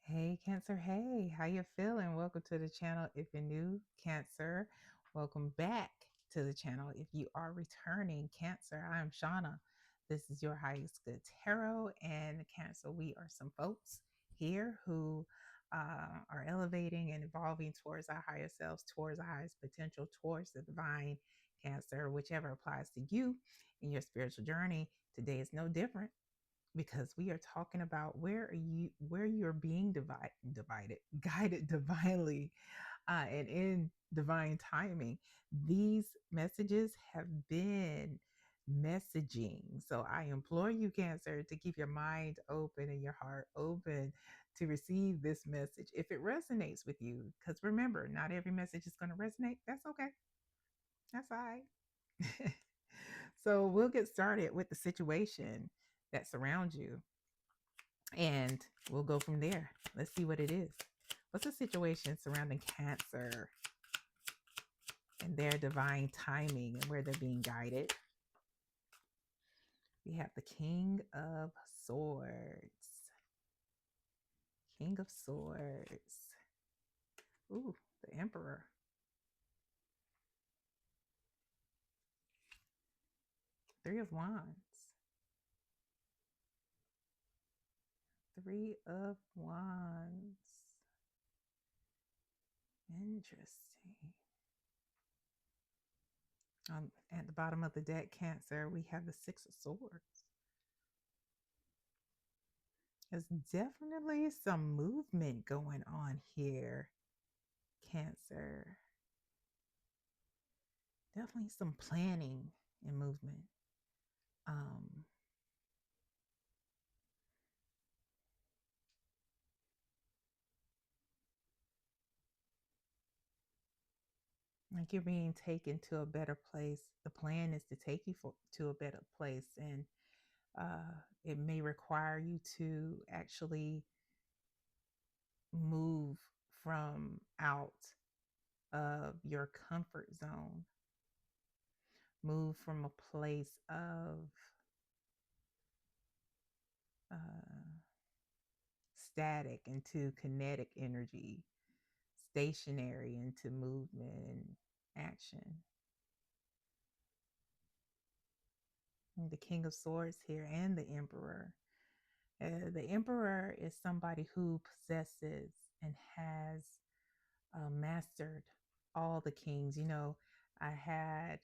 Hey, Cancer. Hey, how you feeling? Welcome to the channel. If you're new, Cancer, welcome back to the channel. If you are returning, Cancer, I am Shauna. This is your highest good tarot. And Cancer, we are some folks here who are elevating and evolving towards our higher selves, towards our highest potential, towards the divine. Cancer, whichever applies to you in your spiritual journey. Today is no different because we are talking about where you're being divided guided divinely, and in divine timing. These messages have been messaging, so I implore you, Cancer, to keep your mind open and your heart open to receive this message if it resonates with you, because remember, not every message is going to resonate. That's okay. That's all right. So we'll get started with the situation that surrounds you, and we'll go from there. Let's see what it is. What's the situation surrounding Cancer and their divine timing and where they're being guided? We have the King of Swords. King of Swords. Ooh, the Emperor. Three of Wands. Three of Wands. Interesting. At the bottom of the deck, Cancer, we have the Six of Swords. There's definitely some movement going on here, Cancer. Definitely some planning and movement. Um, like you're being taken to a better place. The plan is to take you to a better place, and it may require you to actually move from out of your comfort zone, move from a place of uh, static into kinetic energy, stationary into movement and action. And the King of Swords here and the Emperor. The Emperor is somebody who possesses and has mastered all the kings. You know, I had,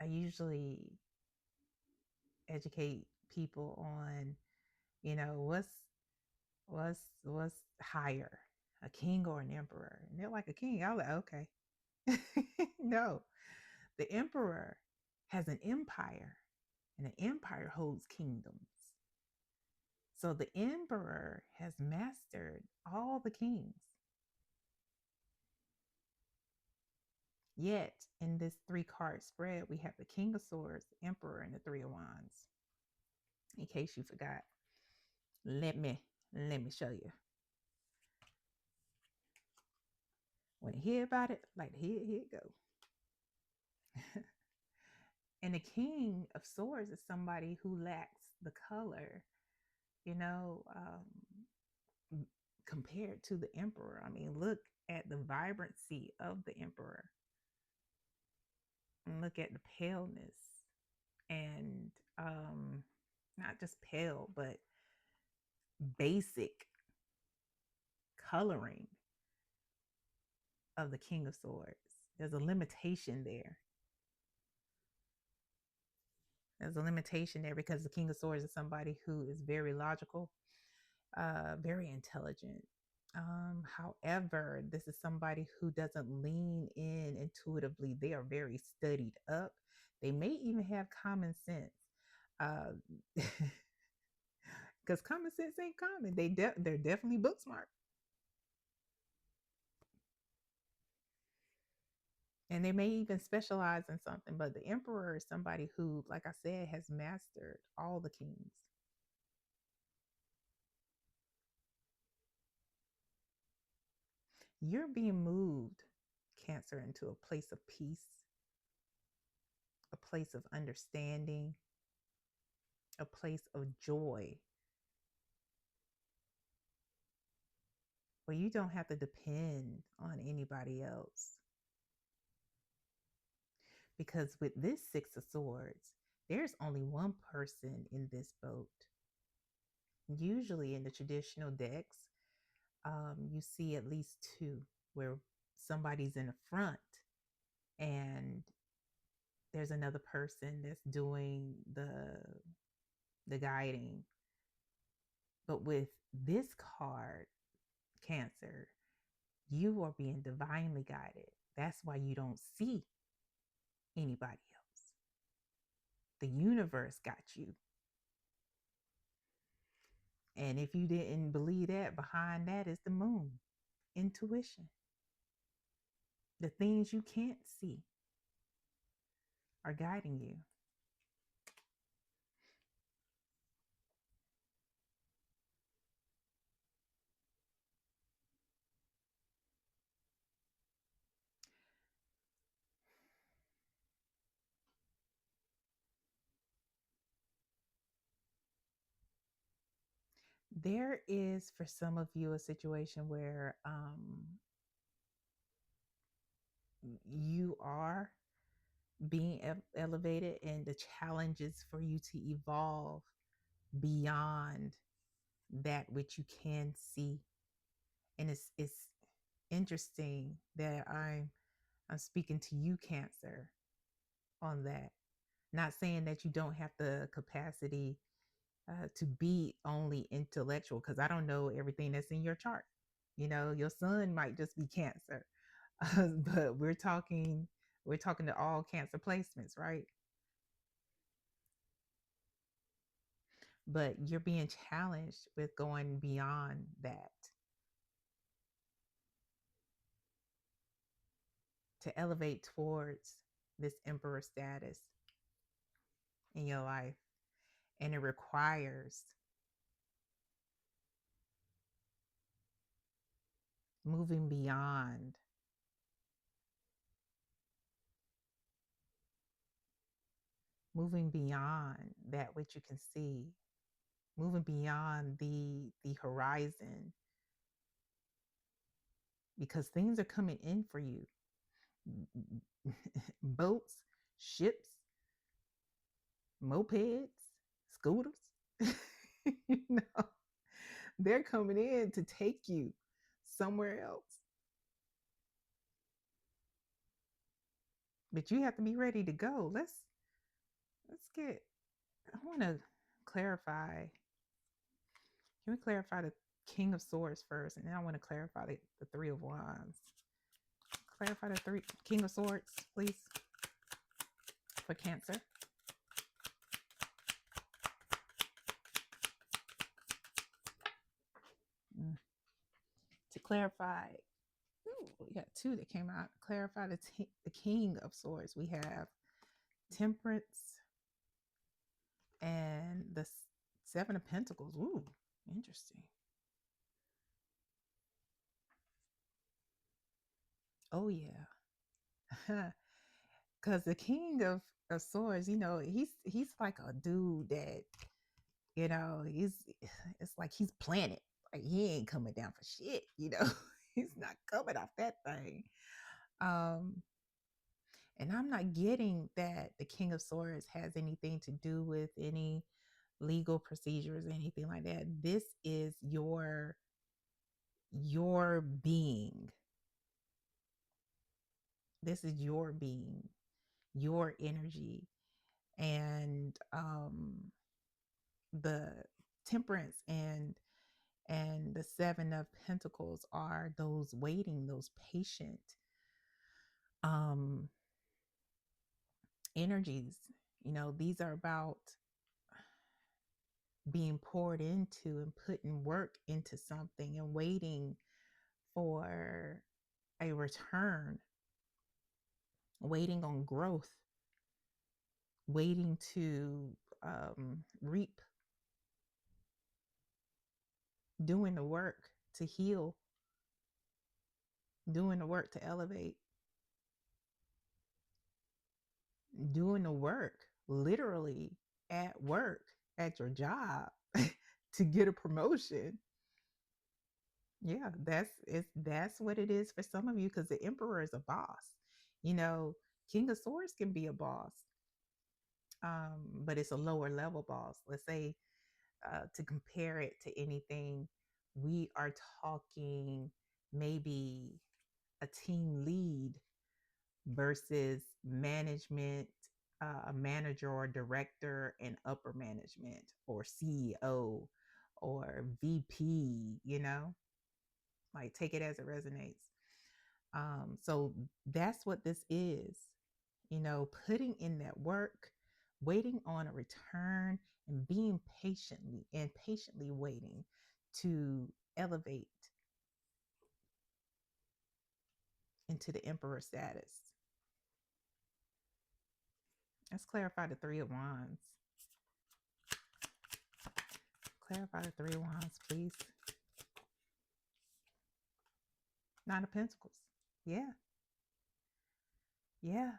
I usually educate people on, what's higher, a king or an emperor? And they're like, a king. I was like, okay. No, the emperor has an empire, and an empire holds kingdoms. So the emperor has mastered all the kings. Yet in this three card spread, we have the King of Swords, the Emperor, and the Three of Wands. In case you forgot, let me show you. Want to hear about it? Like, here it go. And the King of Swords is somebody who lacks the color, you know, compared to the Emperor. I mean, look at the vibrancy of the Emperor, and look at the paleness, and not just pale, but basic coloring of the King of Swords. There's a limitation there. There's a limitation there because the King of Swords is somebody who is very logical, very intelligent. However, this is somebody who doesn't lean in intuitively. They are very studied up. They may even have common sense. Because common sense ain't common. They're definitely book smart. And they may even specialize in something, but the emperor is somebody who, like I said, has mastered all the kings. You're being moved, Cancer, into a place of peace, a place of understanding, a place of joy. where you don't have to depend on anybody else. Because with this Six of Swords, there's only one person in this boat. Usually in the traditional decks, you see at least two, where somebody's in the front and there's another person that's doing the guiding. But with this card, Cancer, you are being divinely guided. That's why you don't see anybody else. The universe got you. And if you didn't believe that, behind that is the moon. Intuition. The things you can't see are guiding you. There is, for some of you, a situation where you are being elevated, and the challenge is for you to evolve beyond that which you can see. And it's interesting that I'm speaking to you, Cancer, on that. Not saying that you don't have the capacity to be only intellectual, because I don't know everything that's in your chart. You know, your sun might just be Cancer, but we're talking to all Cancer placements, right? But you're being challenged with going beyond that to elevate towards this emperor status in your life. And it requires moving beyond that which you can see, moving beyond the horizon, because things are coming in for you. Boats, ships, mopeds, scooters, you know, they're coming in to take you somewhere else. But you have to be ready to go. Let's get, I want to clarify. Can we clarify the King of Swords first? And then I want to clarify the Three of Wands. Clarify the King of Swords, please, for Cancer. To clarify, we got two that came out. Clarify the King of Swords. We have Temperance and the Seven of Pentacles. Ooh, interesting. Oh yeah. Because the King of Swords, you know, he's like a dude that, you know, it's like he's planted. Like he ain't coming down for shit, you know. He's not coming off that thing. And I'm not getting that the King of Swords has anything to do with any legal procedures or anything like that. This is your being. This is your being, your energy. And the Temperance and the Seven of Pentacles are those waiting, those patient energies. You know, these are about being poured into and putting work into something and waiting for a return, waiting on growth, waiting to reap, doing the work to heal, doing the work to elevate, doing the work literally at work, at your job, to get a promotion, Yeah, that's what it is for some of you because the emperor is a boss. You know, King of Swords can be a boss, but it's a lower level boss. Let's say to compare it to anything, we are talking maybe a team lead versus management, a manager or director and upper management or CEO or VP, like take it as it resonates. So that's what this is, putting in that work, waiting on a return, and being patiently waiting to elevate into the emperor status. Let's clarify the Three of Wands. Clarify the Three of Wands, please. Nine of Pentacles. Yeah. Yeah.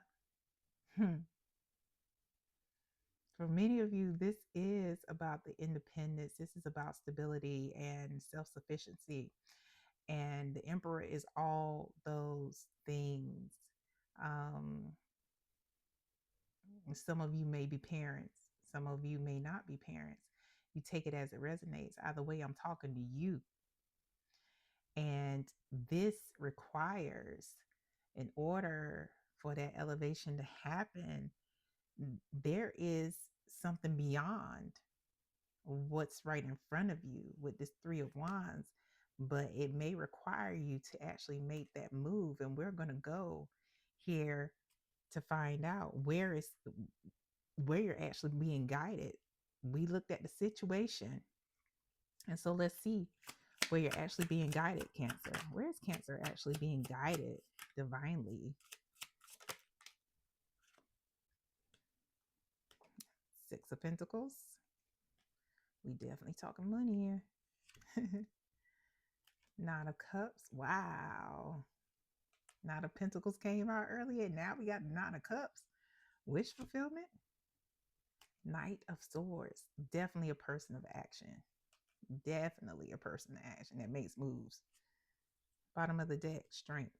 For many of you, this is about the independence. This is about stability and self sufficiency. And the Emperor is all those things. Um, some of you may be parents, some of you may not be parents. You take it as it resonates. Either way, I'm talking to you. And this requires, in order for that elevation to happen, there is something beyond what's right in front of you with this Three of Wands, but it may require you to actually make that move. And we're going to go here to find out where you're actually being guided. We looked at the situation, and so let's see where you're actually being guided, Cancer. Where is Cancer actually being guided divinely? Six of Pentacles. We definitely talking money here. Nine of Cups. Wow. Nine of Pentacles came out earlier. Now we got Nine of Cups. Wish fulfillment. Knight of Swords. Definitely a person of action. Definitely a person of action that makes moves. Bottom of the deck, strength.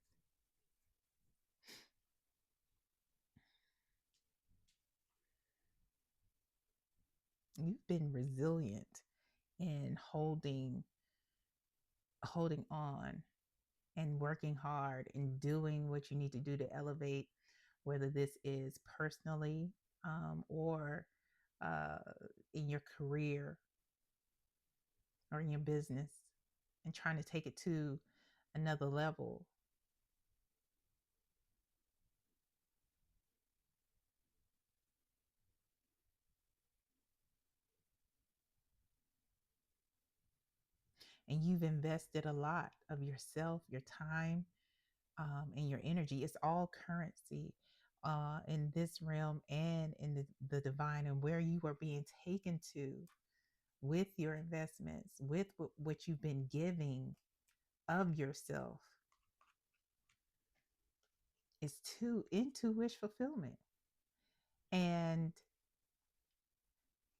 You've been resilient in holding on and working hard and doing what you need to do to elevate, whether this is personally or uh, in your career or in your business, and trying to take it to another level. And you've invested a lot of yourself, your time, and your energy. It's all currency in this realm and in the divine, and where you are being taken to with your investments, with what you've been giving of yourself, is into wish fulfillment. And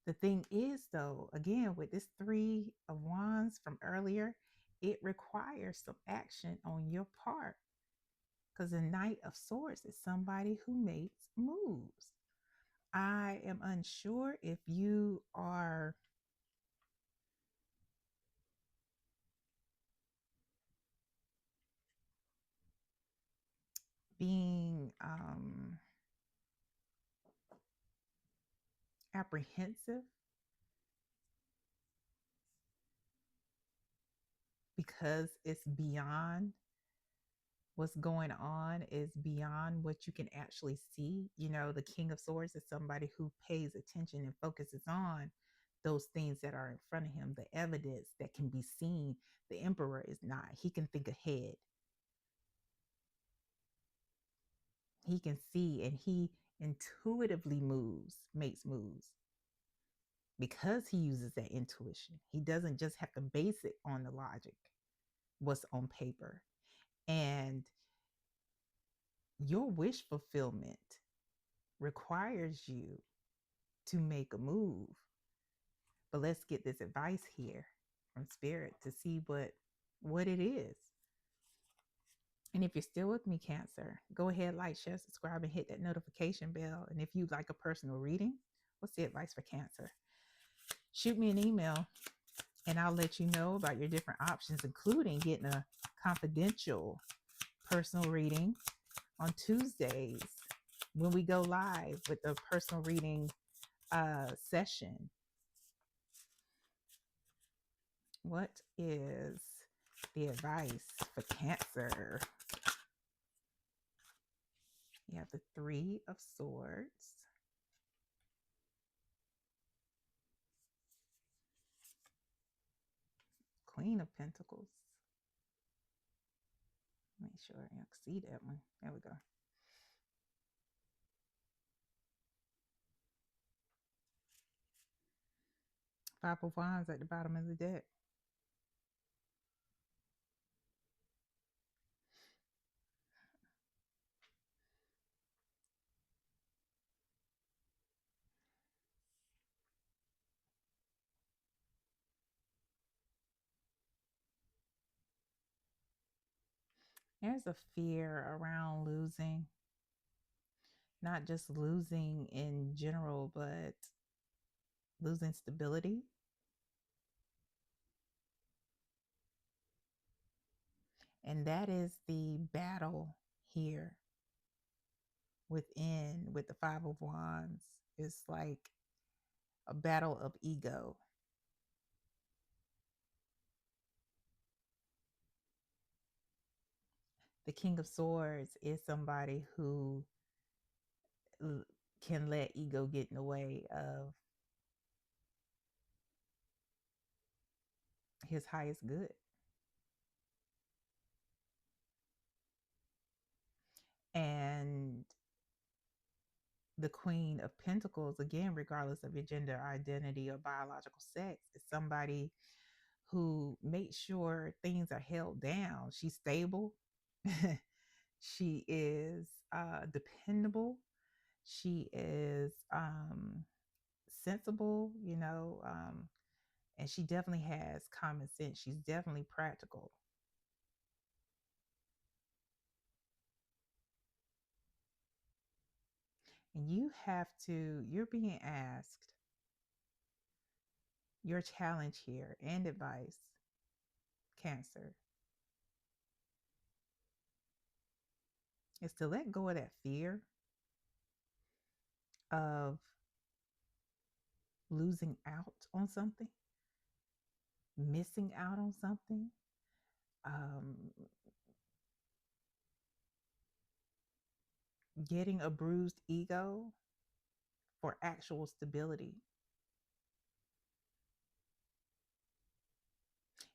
the thing is, though, again, with this Three of Wands from earlier, it requires some action on your part, because the Knight of Swords is somebody who makes moves. I am unsure if you are being apprehensive because it's beyond what's going on, is beyond what you can actually see. The King of Swords is somebody who pays attention and focuses on those things that are in front of him, the evidence that can be seen. The Emperor is not. He can think ahead. He can see, and he intuitively makes moves because he uses that intuition. He doesn't just have to base it on the logic, what's on paper. And your wish fulfillment requires you to make a move. But let's get this advice here from Spirit to see what what it is. And if you're still with me, Cancer, go ahead, like, share, subscribe, and hit that notification bell. And if you'd like a personal reading, what's the advice for Cancer? Shoot me an email and I'll let you know about your different options, including getting a confidential personal reading on Tuesdays when we go live with the personal reading session. What is the advice for Cancer? You have the Three of Swords, Queen of Pentacles. Make sure you can see that one. There we go. Five of Wands at the bottom of the deck. There's a fear around losing, not just losing in general, but losing stability. And that is the battle here within with the Five of Wands. It's like a battle of ego. The King of Swords is somebody who can let ego get in the way of his highest good. And the Queen of Pentacles, again, regardless of your gender identity or biological sex, is somebody who makes sure things are held down. She's stable. She is dependable. She is sensible, and she definitely has common sense. She's definitely practical. And you're being asked, your challenge here and advice, Cancer, is to let go of that fear of losing out on something, missing out on something, getting a bruised ego for actual stability.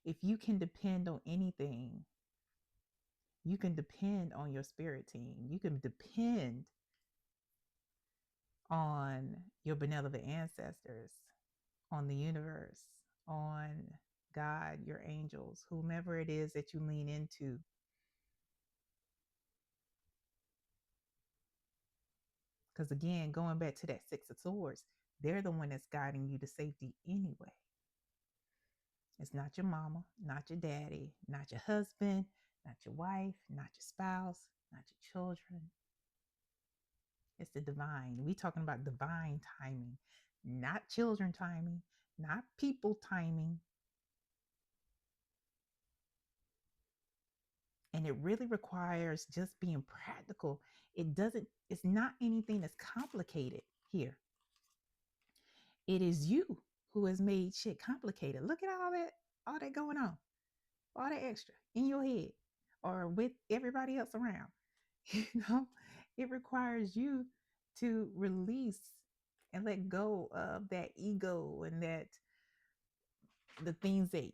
If you can depend on anything, you can depend on your spirit team. You can depend on your benevolent ancestors, on the universe, on God, your angels, whomever it is that you lean into. Because again, going back to that Six of Swords, they're the one that's guiding you to safety anyway. It's not your mama, not your daddy, not your husband, not your wife, not your spouse, not your children. It's the divine. We talking about divine timing, not children timing, not people timing. And it really requires just being practical. It's not anything that's complicated here. It is you who has made shit complicated. Look at all that going on, all that extra in your head or with everybody else around. It requires you to release and let go of that ego and that the things that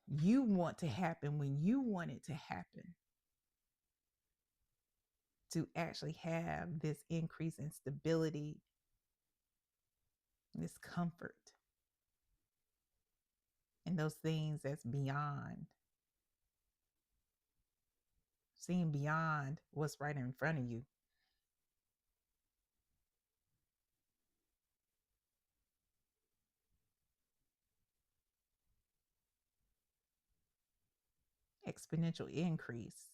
you want to happen when you want it to happen, to actually have this increase in stability, this comfort, and those things that's beyond, seeing beyond what's right in front of you. exponential increase,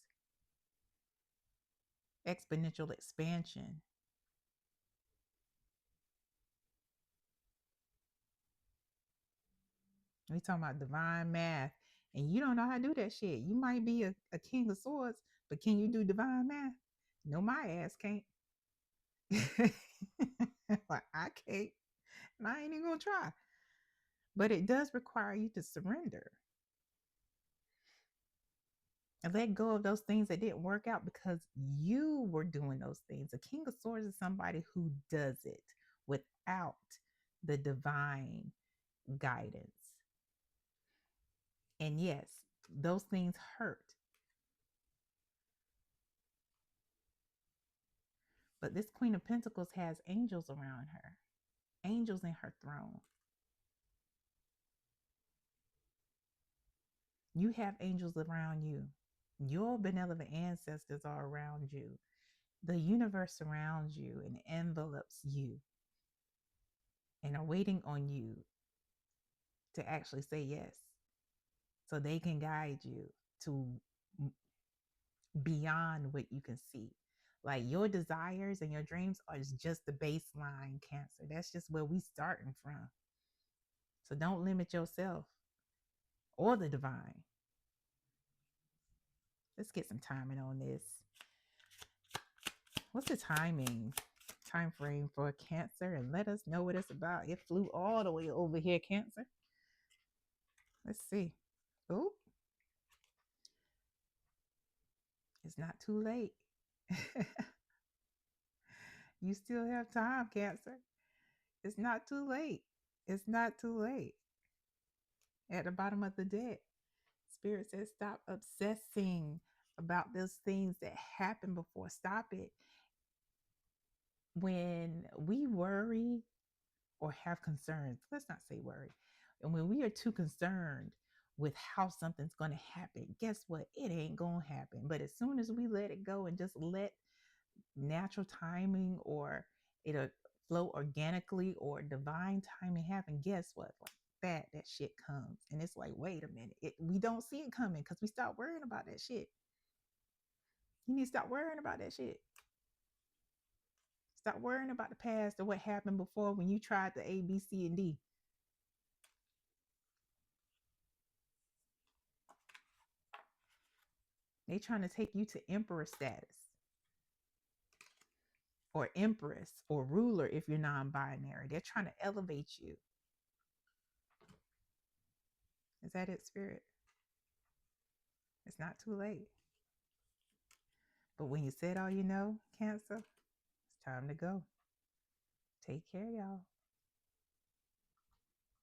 exponential expansion. We talking about divine math, and you don't know how to do that shit. You might be a king of swords, but can you do divine math? No, my ass can't. Like, I can't, and I ain't even gonna try. But it does require you to surrender and let go of those things that didn't work out because you were doing those things. A king of swords is somebody who does it without the divine guidance. And yes, those things hurt. But this Queen of Pentacles has angels around her, angels in her throne. You have angels around you. Your benevolent ancestors are around you. The universe surrounds you and envelops you and are waiting on you to actually say yes so they can guide you to beyond what you can see. Like your desires and your dreams are just the baseline, Cancer. That's just where we starting from. So don't limit yourself or the divine. Let's get some timing on this. What's the time frame for Cancer? And let us know what it's about. It flew all the way over here, Cancer. Let's see. Oh, it's not too late. You still have time, Cancer. It's not too late. It's not too late. At the bottom of the deck, Spirit says stop obsessing about those things that happened before. Stop it. When we worry or have concerns, let's not say worry, and when we are too concerned with how something's going to happen, guess what? It ain't going to happen. But as soon as we let it go and just let natural timing or it'll flow organically or divine timing happen, guess what? Like that shit comes. And it's like, wait a minute. We don't see it coming because we stop worrying about that shit. You need to stop worrying about that shit. Stop worrying about the past or what happened before when you tried the A, B, C, and D. They trying to take you to emperor status or empress or ruler if you're non-binary. They're trying to elevate you. Is that it, Spirit? It's not too late. But when you said all you know, Cancer, it's time to go. Take care, y'all.